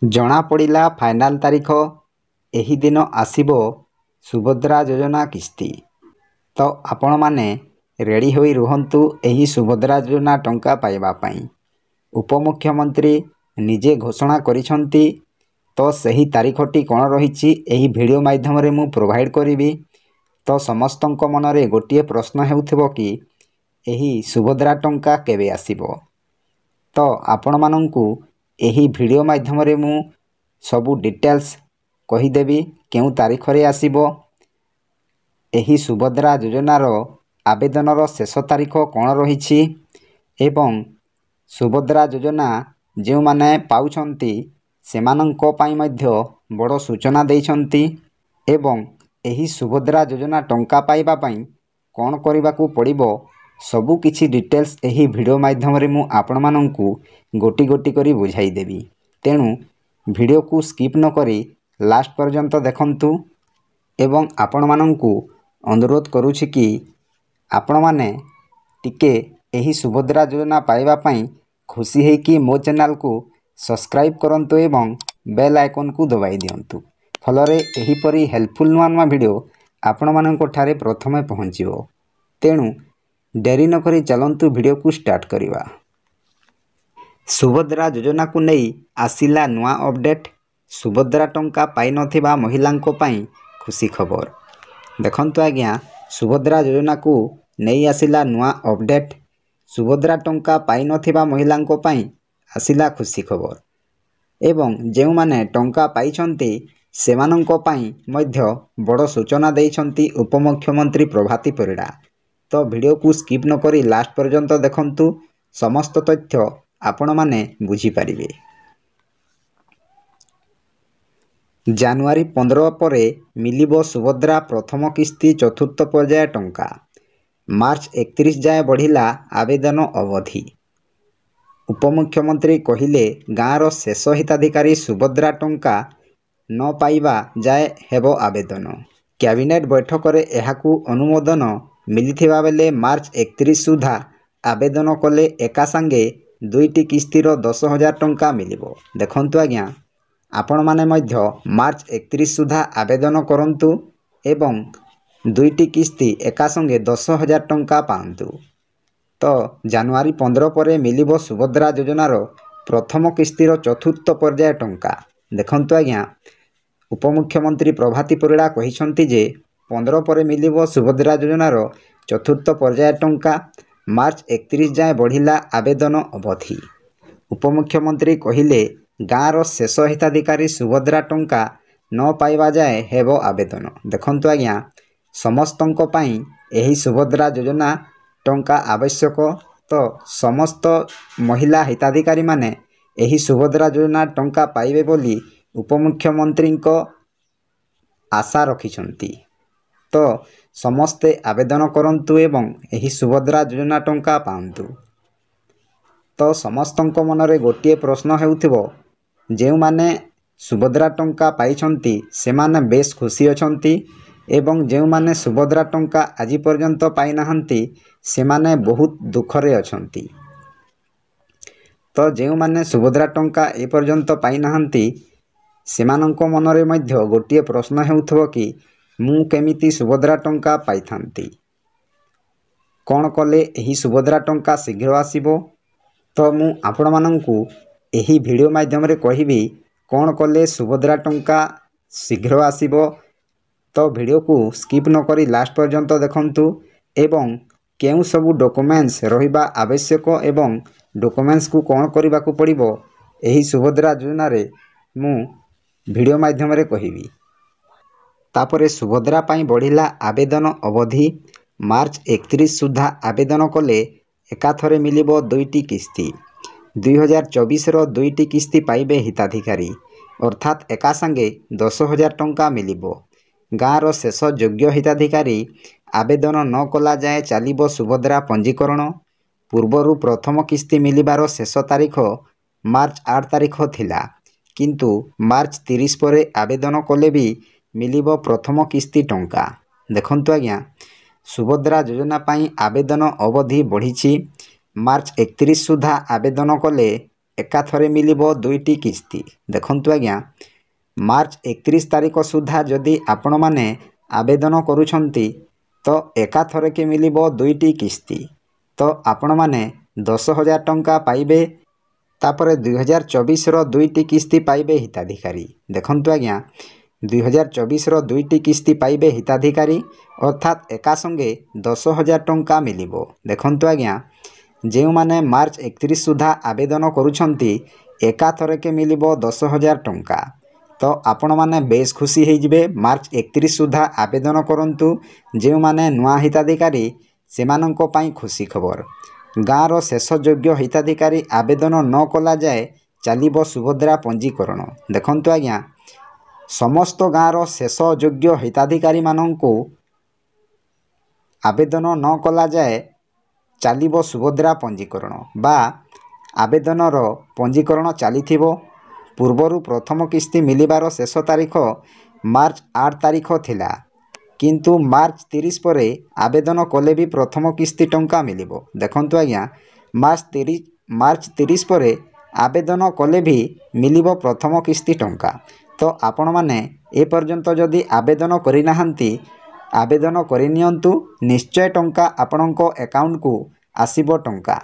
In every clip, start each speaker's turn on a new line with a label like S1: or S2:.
S1: ଜଣାପଡ଼ିଲା ଫାଇନାଲ ତାରିଖ। ଏହି ଦିନ ଆସିବ ସୁଭଦ୍ରା ଯୋଜନା କିସ୍ତି। ତ ଆପଣମାନେ ରେଡ଼ି ହୋଇ ରୁହନ୍ତୁ ଏହି ସୁଭଦ୍ରା ଯୋଜନା ଟଙ୍କା ପାଇବା ପାଇଁ। ଉପମୁଖ୍ୟମନ୍ତ୍ରୀ ନିଜେ ଘୋଷଣା କରିଛନ୍ତି। ତ ସେହି ତାରିଖଟି କ'ଣ ରହିଛି ଏହି ଭିଡ଼ିଓ ମାଧ୍ୟମରେ ମୁଁ ପ୍ରୋଭାଇଡ଼ କରିବି। ତ ସମସ୍ତଙ୍କ ମନରେ ଗୋଟିଏ ପ୍ରଶ୍ନ ହେଉଥିବ କି ଏହି ସୁଭଦ୍ରା ଟଙ୍କା କେବେ ଆସିବ। ତ ଆପଣମାନଙ୍କୁ ଏହି ଭିଡ଼ିଓ ମାଧ୍ୟମରେ ମୁଁ ସବୁ ଡିଟେଲ୍ସ କହିଦେବି କେଉଁ ତାରିଖରେ ଆସିବ। ଏହି ସୁଭଦ୍ରା ଯୋଜନାର ଆବେଦନର ଶେଷ ତାରିଖ କ'ଣ ରହିଛି ଏବଂ ସୁଭଦ୍ରା ଯୋଜନା ଯେଉଁମାନେ ପାଉଛନ୍ତି ସେମାନଙ୍କ ପାଇଁ ମଧ୍ୟ ବଡ଼ ସୂଚନା ଦେଇଛନ୍ତି ଏବଂ ଏହି ସୁଭଦ୍ରା ଯୋଜନା ଟଙ୍କା ପାଇବା ପାଇଁ କ'ଣ କରିବାକୁ ପଡ଼ିବ ସବୁ କିଛି ଡିଟେଲ୍ସ ଏହି ଭିଡ଼ିଓ ମାଧ୍ୟମରେ ମୁଁ ଆପଣମାନଙ୍କୁ ଗୋଟି ଗୋଟି କରି ବୁଝାଇଦେବି। ତେଣୁ ଭିଡ଼ିଓକୁ ସ୍କିପ୍ ନକରି ଲାଷ୍ଟ ପର୍ଯ୍ୟନ୍ତ ଦେଖନ୍ତୁ ଏବଂ ଆପଣମାନଙ୍କୁ ଅନୁରୋଧ କରୁଛି କି ଆପଣମାନେ ଟିକେ ଏହି ସୁଭଦ୍ରା ଯୋଜନା ପାଇବା ପାଇଁ ଖୁସି ହେଇକି ମୋ ଚ୍ୟାନେଲକୁ ସବସ୍କ୍ରାଇବ୍ କରନ୍ତୁ ଏବଂ ବେଲ୍ ଆଇକନ୍କୁ ଦବାଇ ଦିଅନ୍ତୁ। ଫଳରେ ଏହିପରି ହେଲ୍ପଫୁଲ୍ ନୂଆ ନୂଆ ଭିଡ଼ିଓ ଆପଣମାନଙ୍କ ଠାରେ ପ୍ରଥମେ ପହଞ୍ଚିବ। ତେଣୁ ଡେରି ନକରି ଚାଲନ୍ତୁ ଭିଡ଼ିଓକୁ ଷ୍ଟାର୍ଟ କରିବା। ସୁଭଦ୍ରା ଯୋଜନାକୁ ନେଇ ଆସିଲା ନୂଆ ଅପଡେଟ୍। ସୁଭଦ୍ରା ଟଙ୍କା ପାଇନଥିବା ମହିଳାଙ୍କ ପାଇଁ ଖୁସି ଖବର। ଦେଖନ୍ତୁ ଆଜ୍ଞା, ସୁଭଦ୍ରା ଯୋଜନାକୁ ନେଇ ଆସିଲା ନୂଆ ଅପଡେଟ୍। ସୁଭଦ୍ରା ଟଙ୍କା ପାଇନଥିବା ମହିଳାଙ୍କ ପାଇଁ ଆସିଲା ଖୁସି ଖବର ଏବଂ ଯେଉଁମାନେ ଟଙ୍କା ପାଇଛନ୍ତି ସେମାନଙ୍କ ପାଇଁ ମଧ୍ୟ ବଡ଼ ସୂଚନା ଦେଇଛନ୍ତି ଉପମୁଖ୍ୟମନ୍ତ୍ରୀ ପ୍ରଭାତୀ ପରିଡ଼ା। ତ ଭିଡ଼ିଓକୁ ସ୍କିପ୍ ନକରି ଲାଷ୍ଟ ପର୍ଯ୍ୟନ୍ତ ଦେଖନ୍ତୁ, ସମସ୍ତ ତଥ୍ୟ ଆପଣମାନେ ବୁଝିପାରିବେ। ଜାନୁଆରୀ 15 ପରେ ମିଳିବ ସୁଭଦ୍ରା ପ୍ରଥମ କିସ୍ତି ଚତୁର୍ଥ ପର୍ଯ୍ୟାୟ ଟଙ୍କା। ମାର୍ଚ୍ଚ 31 ଯାଏଁ ବଢ଼ିଲା ଆବେଦନ ଅବଧି। ଉପମୁଖ୍ୟମନ୍ତ୍ରୀ କହିଲେ ଗାଁର ଶେଷ ହିତାଧିକାରୀ ସୁଭଦ୍ରା ଟଙ୍କା ନ ପାଇବା ଯାଏଁ ହେବ ଆବେଦନ। କ୍ୟାବିନେଟ୍ ବୈଠକରେ ଏହାକୁ ଅନୁମୋଦନ ମିଳିଥିବା ବେଳେ ମାର୍ଚ୍ଚ 31 ସୁଦ୍ଧା ଆବେଦନ କଲେ ଏକାସାଙ୍ଗେ ଦୁଇଟି କିସ୍ତିର 10,000 ଟଙ୍କା ମିଳିବ। ଦେଖନ୍ତୁ ଆଜ୍ଞା, ଆପଣମାନେ ମଧ୍ୟ ମାର୍ଚ୍ଚ 31 ସୁଦ୍ଧା ଆବେଦନ କରନ୍ତୁ ଏବଂ ଦୁଇଟି କିସ୍ତି ଏକାସଙ୍ଗେ 10,000 ଟଙ୍କା ପାଆନ୍ତୁ। ତ ଜାନୁଆରୀ 15 ପରେ ମିଳିବ ସୁଭଦ୍ରା ଯୋଜନାର ପ୍ରଥମ କିସ୍ତିର ଚତୁର୍ଥ ପର୍ଯ୍ୟାୟ ଟଙ୍କା। ଦେଖନ୍ତୁ ଆଜ୍ଞା, ଉପମୁଖ୍ୟମନ୍ତ୍ରୀ ପ୍ରଭାତୀ ପରିଡ଼ା କହିଛନ୍ତି ଯେ 15 ପରେ ମିଳିବ ସୁଭଦ୍ରା ଯୋଜନାର ଚତୁର୍ଥ ପର୍ଯ୍ୟାୟ ଟଙ୍କା। ମାର୍ଚ୍ଚ 31 ଯାଏଁ ବଢ଼ିଲା ଆବେଦନ ଅବଧି। ଉପମୁଖ୍ୟମନ୍ତ୍ରୀ କହିଲେ ଗାଁର ଶେଷ ହିତାଧିକାରୀ ସୁଭଦ୍ରା ଟଙ୍କା ନ ପାଇବା ଯାଏଁ ହେବ ଆବେଦନ। ଦେଖନ୍ତୁ ଆଜ୍ଞା, ସମସ୍ତଙ୍କ ପାଇଁ ଏହି ସୁଭଦ୍ରା ଯୋଜନା ଟଙ୍କା ଆବଶ୍ୟକ। ତ ସମସ୍ତ ମହିଳା ହିତାଧିକାରୀମାନେ ଏହି ସୁଭଦ୍ରା ଯୋଜନା ଟଙ୍କା ପାଇବେ ବୋଲି ଉପମୁଖ୍ୟମନ୍ତ୍ରୀଙ୍କ ଆଶା ରଖିଛନ୍ତି। ତ ସମସ୍ତେ ଆବେଦନ କରନ୍ତୁ ଏବଂ ଏହି ସୁଭଦ୍ରା ଯୋଜନା ଟଙ୍କା ପାଆନ୍ତୁ। ତ ସମସ୍ତଙ୍କ ମନରେ ଗୋଟିଏ ପ୍ରଶ୍ନ ହେଉଥିବ, ଯେଉଁମାନେ ସୁଭଦ୍ରା ଟଙ୍କା ପାଇଛନ୍ତି ସେମାନେ ବେଶ୍ ଖୁସି ଅଛନ୍ତି ଏବଂ ଯେଉଁମାନେ ସୁଭଦ୍ରା ଟଙ୍କା ଆଜି ପର୍ଯ୍ୟନ୍ତ ପାଇନାହାନ୍ତି ସେମାନେ ବହୁତ ଦୁଃଖରେ ଅଛନ୍ତି। ତ ଯେଉଁମାନେ ସୁଭଦ୍ରା ଟଙ୍କା ଏପର୍ଯ୍ୟନ୍ତ ପାଇନାହାନ୍ତି ସେମାନଙ୍କ ମନରେ ମଧ୍ୟ ଗୋଟିଏ ପ୍ରଶ୍ନ ହେଉଥିବ କି ମୁଁ କେମିତି ସୁଭଦ୍ରା ଟଙ୍କା ପାଇଥାନ୍ତି, କ'ଣ କଲେ ଏହି ସୁଭଦ୍ରା ଟଙ୍କା ଶୀଘ୍ର ଆସିବ। ତ ମୁଁ ଆପଣମାନଙ୍କୁ ଏହି ଭିଡ଼ିଓ ମାଧ୍ୟମରେ କହିବି କ'ଣ କଲେ ସୁଭଦ୍ରା ଟଙ୍କା ଶୀଘ୍ର ଆସିବ। ତ ଭିଡ଼ିଓକୁ ସ୍କିପ୍ ନକରି ଲାଷ୍ଟ ପର୍ଯ୍ୟନ୍ତ ଦେଖନ୍ତୁ ଏବଂ କେଉଁ ସବୁ ଡକୁମେଣ୍ଟସ୍ ରହିବା ଆବଶ୍ୟକ ଏବଂ ଡକୁମେଣ୍ଟସ୍କୁ କ'ଣ କରିବାକୁ ପଡ଼ିବ ଏହି ସୁଭଦ୍ରା ଯୋଜନାରେ ମୁଁ ଭିଡ଼ିଓ ମାଧ୍ୟମରେ କହିବି। ତାପରେ ସୁଭଦ୍ରା ପାଇଁ ବଢ଼ିଲା ଆବେଦନ ଅବଧି। ମାର୍ଚ୍ଚ 31 ସୁଦ୍ଧା ଆବେଦନ କଲେ ଏକାଥରେ ମିଳିବ ଦୁଇଟି କିସ୍ତି। 2024ର ଦୁଇଟି କିସ୍ତି ପାଇବେ ହିତାଧିକାରୀ, ଅର୍ଥାତ୍ ଏକାସାଙ୍ଗେ 10,000 ଟଙ୍କା ମିଳିବ। ଗାଁର ଶେଷ ଯୋଗ୍ୟ ହିତାଧିକାରୀ ଆବେଦନ ନ କଲା ଯାଏଁ ଚାଲିବ ସୁଭଦ୍ରା ପଞ୍ଜୀକରଣ। ପୂର୍ବରୁ ପ୍ରଥମ କିସ୍ତି ମିଳିବାର ଶେଷ ତାରିଖ ମାର୍ଚ୍ଚ 8 ତାରିଖ ଥିଲା, କିନ୍ତୁ ମାର୍ଚ୍ଚ 30 ପରେ ଆବେଦନ କଲେ ବି ମିଳିବ ପ୍ରଥମ କିସ୍ତି ଟଙ୍କା। ଦେଖନ୍ତୁ ଆଜ୍ଞା, ସୁଭଦ୍ରା ଯୋଜନା ପାଇଁ ଆବେଦନ ଅବଧି ବଢ଼ିଛି। ମାର୍ଚ୍ଚ 31 ସୁଦ୍ଧା ଆବେଦନ କଲେ एकाथरे मिलिबो दुईटी किस्ती। देखंतु आज्ञा मार्च 31 तारिख सुधा जदि आपण माने आवेदन करूछंती तो एकाथरे के मिलिबो दुईटी किस्ती। तो आपण माने 10,000 टंका पाइबे। तापरे 2024 रो दुईटी किस्ती पाइबे हिताधिकारी। देखंतु आज्ञा 2024 रो दुईटी किस्ती पाइबे हिताधिकारी अर्थात एका संगे 10,000 टंका मिलिबो। देखंतु आज्ञा जेउ माने मार्च 31 सुधा आवेदन करूछंती एकाथरे के मिलिबो 10,000 टंका। तो आपण माने बेस खुशी हो जिबे। मार्च 31 सुधा आवेदन करंतु। जेउ माने नुआ हिताधिकारी सेमानंको पाई खुशी खबर। गाँव रो शेष योग्य हिताधिकारी आवेदन न कला जाए चलिबो सुभद्रा पंजीकरण। देखंतु आज्ञा समस्त गाँव रो शेष योग्य हिताधिकारी मानंको आवेदन न कला जाए चलिबो सुभद्रा पंजीकरण बा आवेदन रो पंजीकरण चलिथिबो। पूर्वरु प्रथम किस्ती मिलिबार शेष तारीख मार्च 8 तारीख थिला, किंतु मार्च 30 परे आवेदन कले भी प्रथम किस्ती टंका मिलिबो। देखंतु आज्ञा मार्च 30 परे आवेदन कले भी मिलिबो प्रथम किस्ती टंका। तो आपण माने ए पर्यंत जदि आवेदन करि नाहंती आवेदन करि नियंतु। निश्चय टंका आपणको अकाउंट को आसीबो टंका।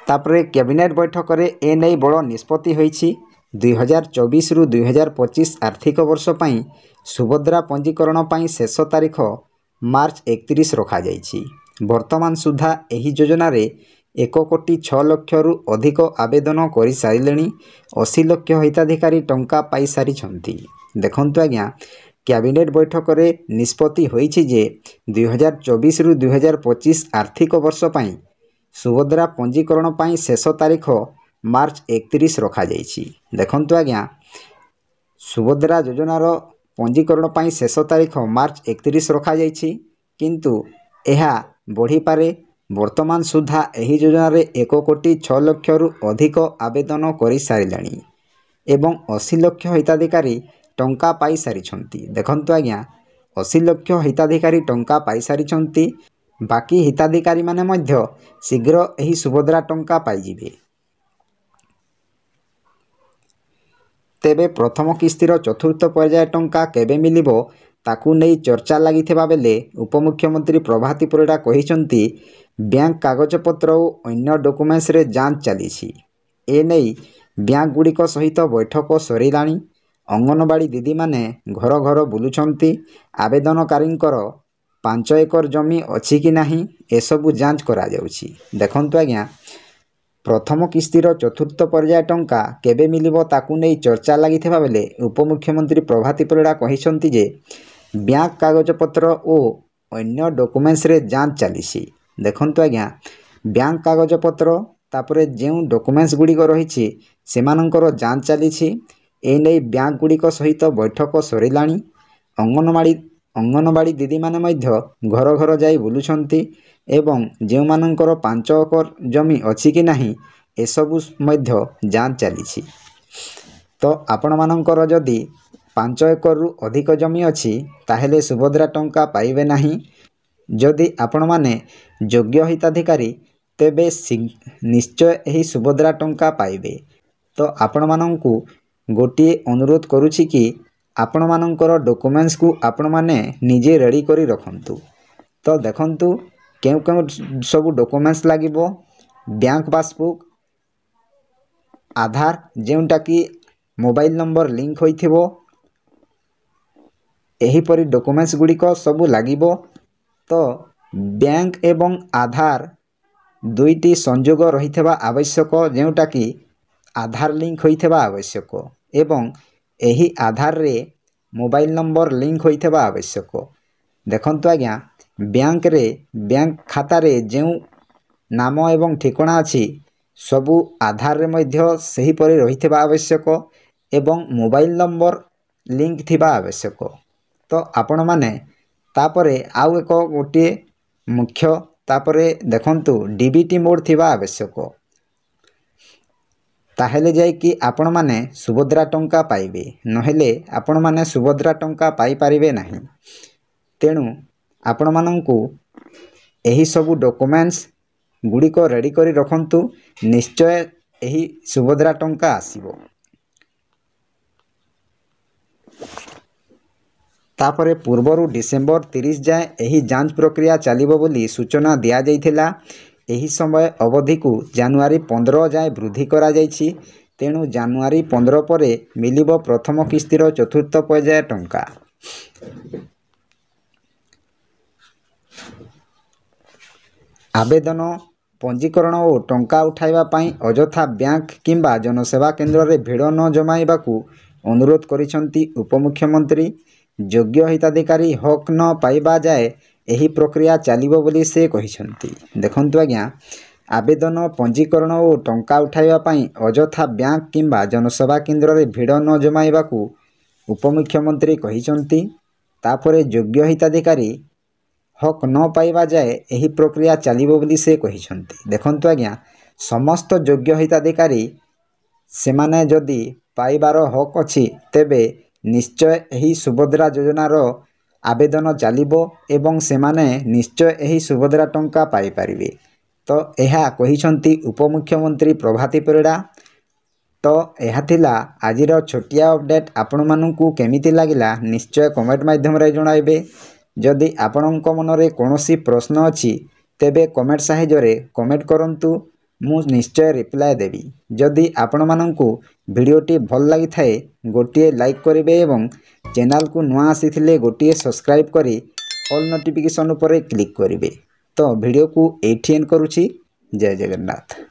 S1: तापरे कैबिनेट बैठक रे ए नै बड़ निष्पत्ति होईछि। 2024 रु 2025 आर्थिक वर्ष पई सुभद्रा पंजीकरण पई शेष तारीख मार्च 31 रखा जाईछि। वर्तमान सुधा एही योजना रे 1,06 लाख रु अधिक आवेदन करि सारिलेनी। 80 लाख हिताधिकारी टंका पाई सारिछंती। देखंतु आज्ञा कैबिनेट बैठक रे निष्पत्ति होईछि जे 2024 रु 2025 आर्थिक वर्ष पई सुभद्रा पंजीकरण पई शेष तारीख मार्च 31 रखा जाईछि। देखंतु आज्ञा सुभद्रा योजनार पंजीकरण पई शेष तारीख मार्च 31 रखा जाईछि, किंतु एहा बढ़ी पारे। वर्तमान सुधा एही योजना रे 1,06 लाख रु अधिक आवेदन करि सारिलानी एवं 80 लाख हिताधिकारी टंका पाई सारिछंती। देखंतु आज्ञा 80 लाख हिताधिकारी टंका पाई सारिछंती। बाकी हिताधिकारी माने मध्य शीघ्र एही सुभद्रा टंका पाई जिबे। तेबे प्रथम किस्तीर चतुर्थ पर्याय टंका केबे मिलिबो ताकू नहीं चर्चा लागिथिबा बेले उपमुख्यमंत्री प्रभाती परिडा कहिसंती बैंक कागजपत्र और अन्य डॉक्यूमेंट्स रे जांच चलीछि। ए नहीं बैंक गुड़िक सहित बैठक सरिलाणी। अंगनवाड़ी दीदी माने घर घर बुलुछंती। आवेदनकारींकर 5 एकर जमी अछि कि नाही एसबु जांच करा जाउछि। देखंतु आज्ञा प्रथम किस्तीर चतुर्थ पर्याय टंका केबे मिलिबो ताकू नहीं चर्चा लागिथिबा बेले उपमुख्यमंत्री प्रभाती परिडा कहिसंती जे बैंक कागजपत्र और अन्य डॉक्यूमेंट्स रे जांच चलीछि। देखंतु आज्ञा बैंक कागजपत्र तापरे जेउ डॉक्यूमेंट्स गुड़िक रही सेमानंकर जांच चलीछि। ए नहीं बैंक गुड़िक सहित बैठक सरिलाणी। अंगनवाड़ी दीदी माने मध्य घर घर जाई बुलुछंती एवं जेउ मानंकर 5 एकर जमी अछि कि नाही एसबु मध्य जांच चलीछि। तो आपण मानंकर जदि 5 एकर रु अधिक जमी अछि ताहेले सुभद्रा टंका पाइबे नाही। जदि आपण माने योग्य हिताधिकारी तेबे निश्चय एही सुभद्रा टंका पाइबे। तो आपण मानंकु गोटे अनुरोध करूछि कि आपण मानंकर डॉक्यूमेंट्स को आपण माने निजे रेडी करी रखंतु। तो देखंतु केउ केउ सब डॉक्यूमेंट्स लागिबो बैंक पासबुक, आधार जेउटा कि मोबाइल नंबर लिंक होइथिबो, एही परि डॉक्यूमेंट्स गुड़िक सबु लागिबो। तो बैंक एवं आधार दुईटी संयोग रहिथिबा आवश्यक, जेउटा कि आधार लिंक होइथिबा आवश्यक एवं एही आधार रे मोबाइल नंबर लिंक होइथिबा आवश्यक। देखंतु आज्ञा बैंक खाता रे जेउ नाम एवं ठिकाना अछि सबु आधार रे मध्य सही परि रहिथिबा आवश्यक एवं मोबाइल नंबर लिंक थिबा आवश्यक। तो आपण माने तापरे आउ एक गोटे मुख्य तापरे देखंतु डीबीटी मोड थिबा आवश्यक। ताहेले जाय कि आपण माने सुभद्रा टंका पाइबे, नहेले आपण माने सुभद्रा टंका पाई पारिबे नाही। तेणु आपण मानंकु एही सबु डॉक्यूमेंट्स ଗୁଡ଼ିକ ରେଡ଼ି କରି ରଖନ୍ତୁ। ନିଶ୍ଚୟ ଏହି ସୁଭଦ୍ରା ଟଙ୍କା ଆସିବ। ତାପରେ ପୂର୍ବରୁ ଡିସେମ୍ବର 30 ଯାଏଁ ଏହି ଯାଞ୍ଚ ପ୍ରକ୍ରିୟା ଚାଲିବ ବୋଲି ସୂଚନା ଦିଆଯାଇଥିଲା। ଏହି ସମୟ ଅବଧିକୁ ଜାନୁଆରୀ 15 ଯାଏଁ ବୃଦ୍ଧି କରାଯାଇଛି। ତେଣୁ ଜାନୁଆରୀ 15 ପରେ ମିଳିବ ପ୍ରଥମ କିସ୍ତିର ଚତୁର୍ଥ ପର୍ଯ୍ୟାୟ ଟଙ୍କା। ଆବେଦନ, ପଞ୍ଜୀକରଣ ଓ ଟଙ୍କା ଉଠାଇବା ପାଇଁ ଅଯଥା ବ୍ୟାଙ୍କ କିମ୍ବା ଜନସେବା କେନ୍ଦ୍ରରେ ଭିଡ଼ ନ ଜମାଇବାକୁ ଅନୁରୋଧ କରିଛନ୍ତି ଉପମୁଖ୍ୟମନ୍ତ୍ରୀ। ଯୋଗ୍ୟ ହିତାଧିକାରୀ ହକ୍ ନ ପାଇବା ଯାଏ ଏହି ପ୍ରକ୍ରିୟା ଚାଲିବ ବୋଲି ସେ କହିଛନ୍ତି। ଦେଖନ୍ତୁ ଆଜ୍ଞା, ଆବେଦନ, ପଞ୍ଜୀକରଣ ଓ ଟଙ୍କା ଉଠାଇବା ପାଇଁ ଅଯଥା ବ୍ୟାଙ୍କ କିମ୍ବା ଜନସେବା କେନ୍ଦ୍ରରେ ଭିଡ଼ ନ ଜମାଇବାକୁ ଉପମୁଖ୍ୟମନ୍ତ୍ରୀ କହିଛନ୍ତି। ତାପରେ ଯୋଗ୍ୟ ହିତାଧିକାରୀ ହକ୍ ନ ପାଇବା ଯାଏ ଏହି ପ୍ରକ୍ରିୟା ଚାଲିବ ବୋଲି ସେ କହିଛନ୍ତି। ଦେଖନ୍ତୁ ଆଜ୍ଞା, ସମସ୍ତ ଯୋଗ୍ୟ ହିତାଧିକାରୀ ସେମାନେ ଯଦି ପାଇବାର ହକ୍ ଅଛି ତେବେ ନିଶ୍ଚୟ ଏହି ସୁଭଦ୍ରା ଯୋଜନାର ଆବେଦନ ଚାଲିବ ଏବଂ ସେମାନେ ନିଶ୍ଚୟ ଏହି ସୁଭଦ୍ରା ଟଙ୍କା ପାଇପାରିବେ। ତ ଏହା କହିଛନ୍ତି ଉପମୁଖ୍ୟମନ୍ତ୍ରୀ ପ୍ରଭାତୀ ପରିଡ଼ା। ତ ଏହା ଥିଲା ଆଜିର ଛୋଟିଆ ଅପଡ଼େଟ୍। ଆପଣମାନଙ୍କୁ କେମିତି ଲାଗିଲା ନିଶ୍ଚୟ କମେଣ୍ଟ ମାଧ୍ୟମରେ ଜଣାଇବେ। ଯଦି ଆପଣଙ୍କ ମନରେ କୌଣସି ପ୍ରଶ୍ନ ଅଛି ତେବେ କମେଣ୍ଟ ସାହାଯ୍ୟରେ କମେଣ୍ଟ କରନ୍ତୁ, ମୁଁ ନିଶ୍ଚୟ ରିପ୍ଲାଏ ଦେବି। ଯଦି ଆପଣମାନଙ୍କୁ ଭିଡ଼ିଓଟି ଭଲ ଲାଗିଥାଏ ଗୋଟିଏ ଲାଇକ୍ କରିବେ ଏବଂ ଚ୍ୟାନେଲକୁ ନୂଆ ଆସିଥିଲେ ଗୋଟିଏ ସବସ୍କ୍ରାଇବ୍ କରି ଅଲ୍ ନୋଟିଫିକେସନ୍ ଉପରେ କ୍ଲିକ୍ କରିବେ। ତ ଭିଡ଼ିଓକୁ ଏଇଠି ଏଣ୍ଡ କରୁଛି। ଜୟ ଜଗନ୍ନାଥ।